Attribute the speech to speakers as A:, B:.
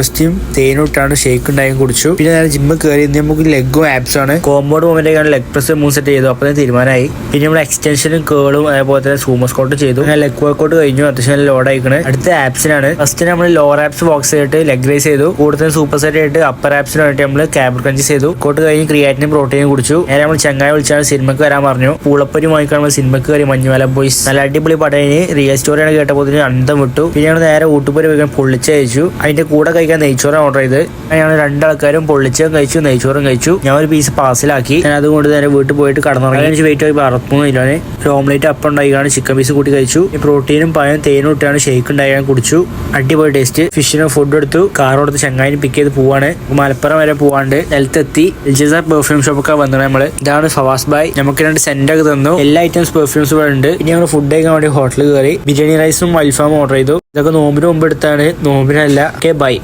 A: ഫസ്റ്റും തേനും ഇട്ടാണ് ഷേക്ക് ഉണ്ടാക്കി കുടിച്ചു. പിന്നെ ഞാൻ ജിമ്മിൽ കയറി നമുക്ക് ലെഗും ആപ്സും ആണ്. Compound moment leg press 3 set ചെയ്തു. അപ്പോൾ തീരുമാനമായി. പിന്നെ നമ്മൾ എക്സ്റ്റൻഷനും കേളും അതേപോലെ തന്നെ സൂമോ സ്കോട്ടും ചെയ്തു. ഞാൻ ലെഗ് വർക്കൗട്ട് കഴിഞ്ഞു. അത്യാവശ്യം ലോഡ് ആയിക്കണ്. അടുത്ത ആപ്സിനാണ്. ഫസ്റ്റ് നമ്മൾ ലോവർ ആപ്സ് ബോക്സ് ചെയ്തിട്ട് ലെഗ് റൈസ് ചെയ്തു. കൂടുതൽ സൂപ്പർ സെറ്റ് ആയിട്ട് അപ്പർ ആപ്സിന് വേണ്ടി നമ്മൾ ക്യാബ് ക്രഞ്ച് ചെയ്തു. കോട്ട് കഴിഞ്ഞ് ക്രിയാറ്റിനും പ്രോട്ടീനും കുടിച്ചു. നേരെ നമ്മൾ ചങ്ങായി വിളിച്ചാണ് സിനിമക്ക് വരാൻ പറഞ്ഞു. പൂളപ്പരി വാങ്ങിക്കാൻ സിനിമക്ക് കയറി മഞ്ഞുമല ബോയ്സ്. നല്ല അടിപൊളി പടയിന് റിയൽ സ്റ്റോറിയാണ് കേട്ടപ്പോൾ അന്തം വിട്ടു. പിന്നെ ഞങ്ങൾ നേരെ ഊട്ടുപരി വയ്ക്കാൻ പൊള്ളിച്ച കഴിച്ചു. അതിന്റെ കൂടെ കഴിക്കാൻ നെയ്ച്ചോറ് ഓർഡർ ചെയ്ത് ഞങ്ങൾ രണ്ടാൾക്കാരും പൊള്ളിച്ചും കഴിച്ചു നെയ്ച്ചോറും കഴിച്ചു. ഞാൻ ഒരു പീസ് പാഴ്സലാക്കി. ഞാൻ അതുകൊണ്ട് നേരെ വീട്ടിൽ പോയിട്ട് കടന്നുറങ്ങി. വെയിറ്റ് ആയി 63 കിലോന്. ഒരു ഓംലേറ്റ് അപ്പം ഉണ്ടായിക്കാണ് ചിക്കൻ പീസ് കൂട്ടി കഴിച്ചു. പ്രോട്ടീനും പഴം തേനും ഇട്ടാണ് ഷേക്ക് ഉണ്ടാക്കാൻ കുടിച്ചു. അടിപൊളി ടേസ്റ്റ്. ഫിഷിന് ഫുഡ് എടുത്തു. കാർ കൊടുത്ത് ചങ്ങായിന് പിക്ക് ചെയ്ത് പോവാണ്. മലപ്പുറം വരെ പോവാണ്ട് നിലത്തെത്തി പെർഫ്യൂം ഷോപ്പൊക്കെ വന്നത് നമ്മള്. ഇതാണ് ഫവാസ് ബായ്. നമുക്ക് 2 സെന്റ് ഒക്കെ തന്നു. എല്ലാ ഐറ്റംസ് പെർഫ്യൂംസ് ഇവിടെ ഉണ്ട്. ഇനി ഞങ്ങൾ ഫുഡ് കഴിക്കാൻ വേണ്ടി ഹോട്ടലിൽ കയറി ബിരിയാണി റൈസും അൽഫാമും ഓർഡർ ചെയ്തു. ഇതൊക്കെ നോമ്പിന് മുമ്പ് എടുത്താണ്. നോമ്പിനല്ല. Okay by.